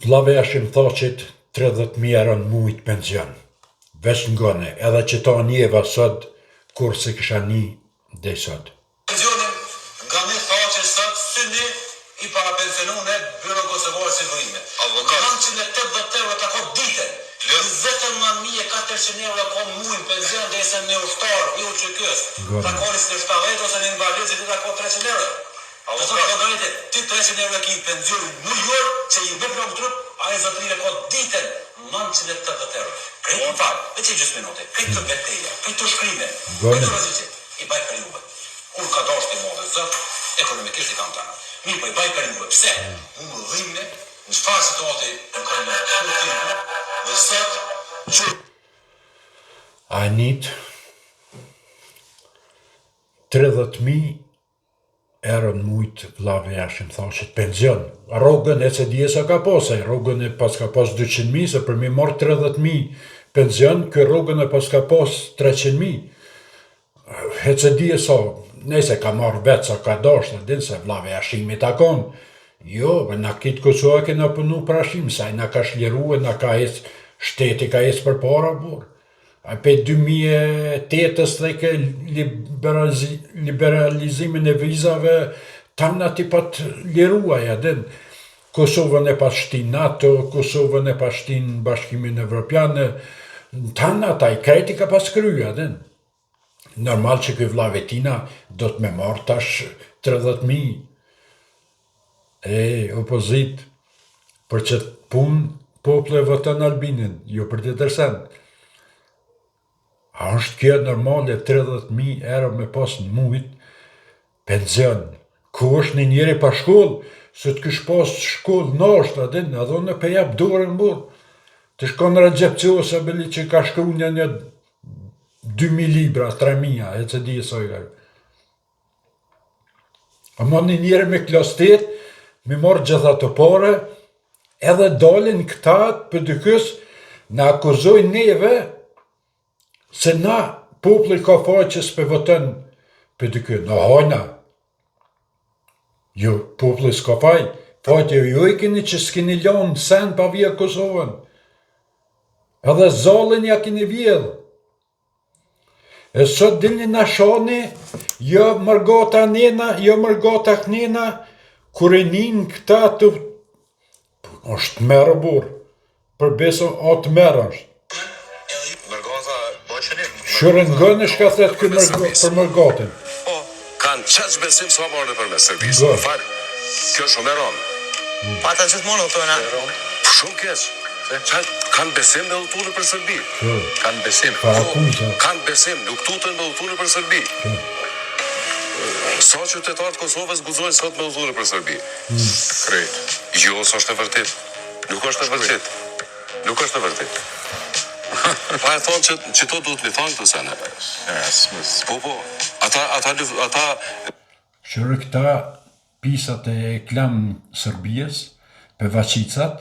Vllaveshim thoqit 30.000 euro në mujt pension. Veç ngone, edhe që ta njeva sot, kur se kisha një dhe sot. Pensionin nga një thoqe sot, syni i para pensionune Byro Kosovar si vërime. 980 euro të ko ditën. 29.400 euro ko mujnë pension dhe se në ushtar, i u që kësë. Ta konis në shtavet ose në invalid, që ti ta ko 300 euro. Të thotë ka dojete, ti 300 euro ki pension në jurë, që i bëpë në trup, a e zotërire ko ditën 980 euro. Krejtë në falë, veç e gjusë minuti, krejtë të beteja, krejtë të shkrime, krejtë të rëzicit, i baj për juve. Kur ka dasht i modhe zëtë, ekonomikisht i kam të anë. Mirë po i baj për juve, pse? Unë dhimne, në shfarë situati në këmë shurtimë, dhe sot, I need 30.000 euro në mujtë vllaveshim, thoshit pension. Rogën e se dje sa ka posaj, rogën e pas ka pos 200.000, se për mi marrë 30.000 pension, kë rogën e pas ka pos 300.000. E se dje sa, nese ka marrë vetë sa ka dashtë, din se vllaveshimi ta kon. Jo, na kitë Kosova kena punu prashim, sa i na ka shliru e na ka ec, shteti ka ec për para burë. A pe 2008-ës dhe ke liberalizimin e vizave, tanë ati pat liruaja, din. Kosovën e pas shtin NATO, Kosovën e pas shtin Bashkimin Evropiane, tanë ata i kreti ka pas kryja, din. Normal që këj vllavetina do të me marrë tash 30.000. Opozit, për që punë, pople votën Albinin, jo për të tërsen. A është kjo normale 30.000 euro me pas në mujt pension? Ku është një njeri pa shkollë, se të kësh pas shkollë nashtë, adin, edhe në pe jap dorën burë. Të shkon Recep bili që ka shkru një 2.000 libra, 3.000, e që di e soj. A ma një njeri me klastet, me marrë gjitha të pare, edhe dalin këta për dykës, në akuzoj neve, se na, popli ka faj që s'pe votën për dykë, në hajna. Jo, popli s'ka faj, fajtë jo i kini që s'kini lanë sen pa vija Kosovën. Edhe zalin ja kini vjedhë. E sot dilni na shani, jo mërgata nena, jo mërgata knena, kur e nin këta të... është merë burë, për beso atë merë është. Shurën gënë është ka thetë për mërgatin. Po, kanë qëtë besim s'ma marrë për me Serbisë. Në falë, kjo shumë e ronë. Pata që të monë të na? Shumë keqë. Kanë besim me udhëtunë për Serbi. Kanë besim. Kanë besim, nuk tutën me udhëtunë për Serbi. Sa qytetarët Kosovës guzojnë sot me udhëtunë për Serbi. Krejt. Jo, s'është e vërtit. Nuk është e vërtit. Nuk është e vërtit. Pa e thonë që to duhet li thonë të sene. Po, ata... Shërë këta pisat e klam Sërbijes, për vaqicat,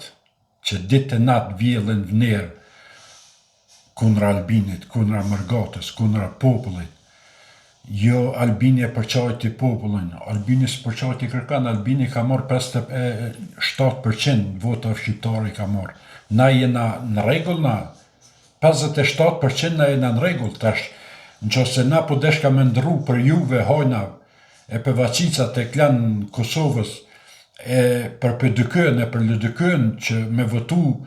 që ditë e natë vjellën vënerë kundra Albinit, kundra Mërgatës, kundra popullit. Jo, Albini e përqajti popullin, Albini së përqajti kërkan, Albini ka marrë 57% vota shqiptari ka marrë. Na jena në regull, na 57% na jena në regull, tash, në qëse na po deshka me ndru për juve hojna, e për vaqicat e klan Kosovës, e për PDK-n e për LDK-n që me votu,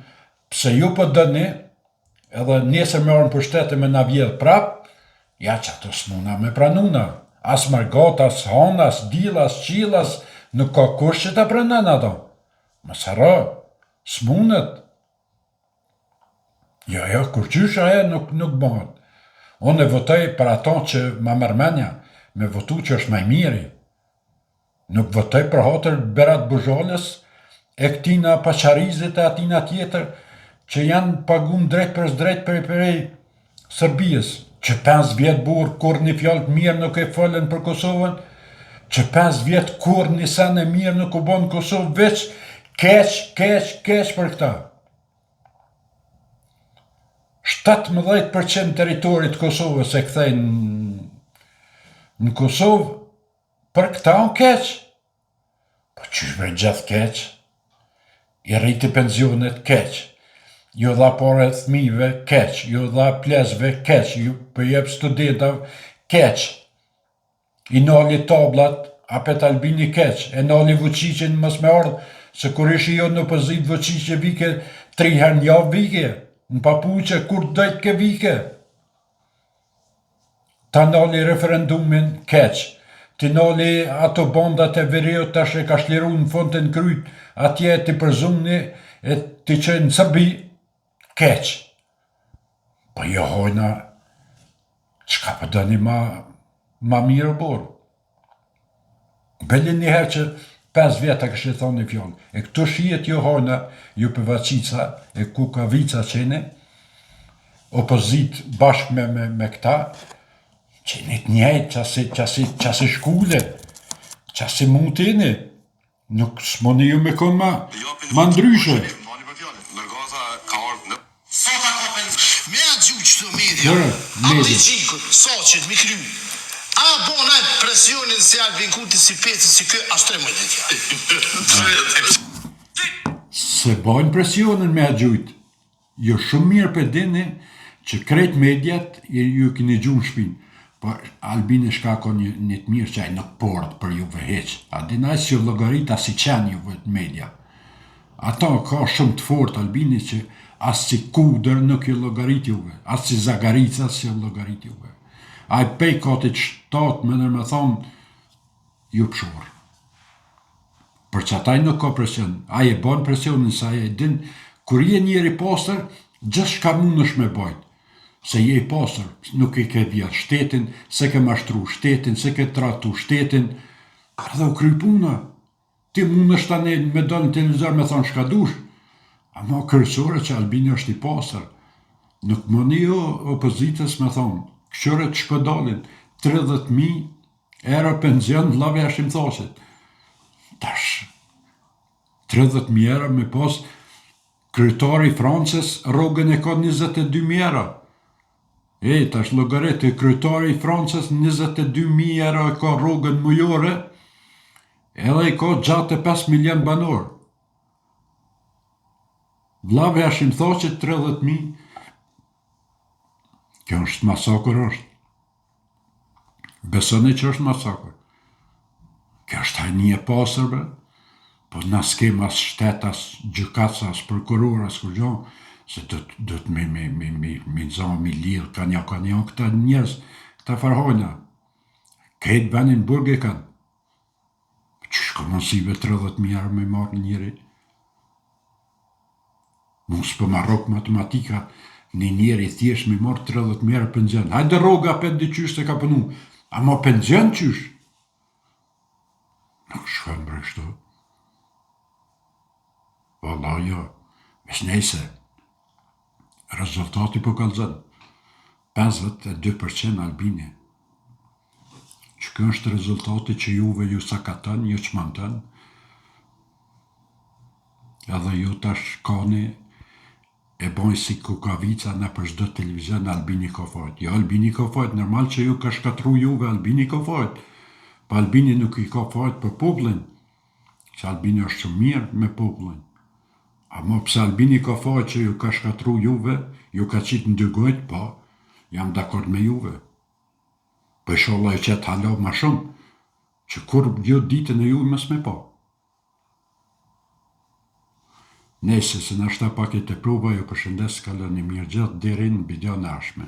pse ju për dëni, edhe nesër me orën për shtete me na vjedh prap, ja që ato s'muna me pranuna. As Margat, as Han, as Dil, as Qil, as nuk ka kush që ta pranan ato. Mësara, s'munet. Jo, kur qysh aje nuk bëhet. Unë e votoj për ato që ma mërmenja, me votu që është maj miri. Nuk votoj për hatër Berat Buzhalës, e këtina Pacharizit e atina tjetër, që janë pagun drejt për Sërbijës, që 5 vjetë burë kur një fjallë mirë nuk e folën për Kosovën, që 5 vjetë kur një sen e mirë nuk u bonë Kosovë, veç keq për këta. 17% teritorit Kosovës e kthejnë në Kosovë, për këta unë keq. Po qysh bre gjithë keq? i rriti pensionet keq, ju dha pore fëmijëve keq, ju dha plesve keq, ju përjep studentav keq, i nali tablat, apet Albini keq, e nali Vučićin mos me ardhë, se kur ishi jo në opozit Vučić vike 3 herë në javë vike, në papuqe kur dojtë ke vike. Ta nali referendumin keq, ti nali ato bondat e Veriut tash e ka shliru në fonten kryt, atje ti përzumni e ti që në Serbi keq. Po jo hojna, qka për dëni ma mirë borë. Beli njëherë që 5 vjeta kështë e thonë një fjallë. E këtu shijet jo hojna, ju Pevačica e Kukavica qene, opozit bashkë me këta, qenit njejt qasi shkule, qasi mutini, nuk s'moni ju me konë ma ndryshe. Me a gjuq qëto media, a ligjikët, soqet, mi kryu, a bonajt presionin si Albin Kurti, si Peci, si kë, ashtë 13 tja. Se bojnë presionin me a gjujt. Jo shumë mirë për dini që krejt mediat ju kini gjumë shpinë. Po Albini shka ko një të mirë që ajë nuk porët për juve heq. A dinaj si logarita si qenë juve të media. Ata ka shumë të fort Albini që as si Kuder nuk ju logarit juve, as si Zagarica si ju logarit juve. A i pej katit 7 me nërë me thonë, ju pëshorë. Për që ataj nuk ka presion, a i e bon presionin sa i e din, kur je njeri pasër, gjithë shka mund është me bajt. Se je i pasër, nuk i ke vjetë shtetin, se ke mashtru shtetin, se ke tratu shtetin, edhe u kry puna. Ti mund është tani me do në televizor me thonë shka dush, ama kërësore që Albini është i pasër. Nuk më një opozitës me thonë, këshore të shpëdalin, 30.000 euro penzion të lave ashtim thosit. Tash, 30.000 euro me pas, kryetari i Francës rrogën e ka 22.000 euro. Tash logarit, kryetari i Francës 22.000 euro e ka rrogën mujore, edhe i ka gjatë 5 milion banor. Vlave ashtim thoqet 30.000. Kjo është masakër është. Besoni që është masakër. Kjo është hajni e pasërbe, po na s'kem as shtet, as gjykat, as prokuror, as kur gjo, se do të me zonë, me lirë, ka një këta njerës, këta farhojna. Këtë benin burge kanë. Që shko mësive 30.000 euro me marrë njëri? Mos për marrok matematika, një njeri thjesht me marrë 30.000 euro penzion. Hajde roga për dy qysh të ka pënu, ama penzion qysh? Nuk shkën bre kështu. Valla jo, mes nejse, rezultati po kalzën, 52% Albini. Që kjo është rezultati që juve ju sakatën, ju qmantën, edhe ju tash kani e bojnë si Kukavica në për shdo televizion Albini ka fajt. Jo, Albini ka fajt, normal që ju ka shkatru juve, Albini ka fajt. Pa Albini nuk i ka fajt për popullin, që Albini është shumë mirë me popullin. Ama pëse Albini ka fajt që ju ka shkatru juve, ju ka qitë në dygojt, pa, jam dakord me juve. Për sholla i qëtë halo ma shumë, që kur jo ditën e juve mës me pa. Nese, se në ashta pak e të pruva, ju përshëndes kaloni mirë gjithë deri në video në ashme.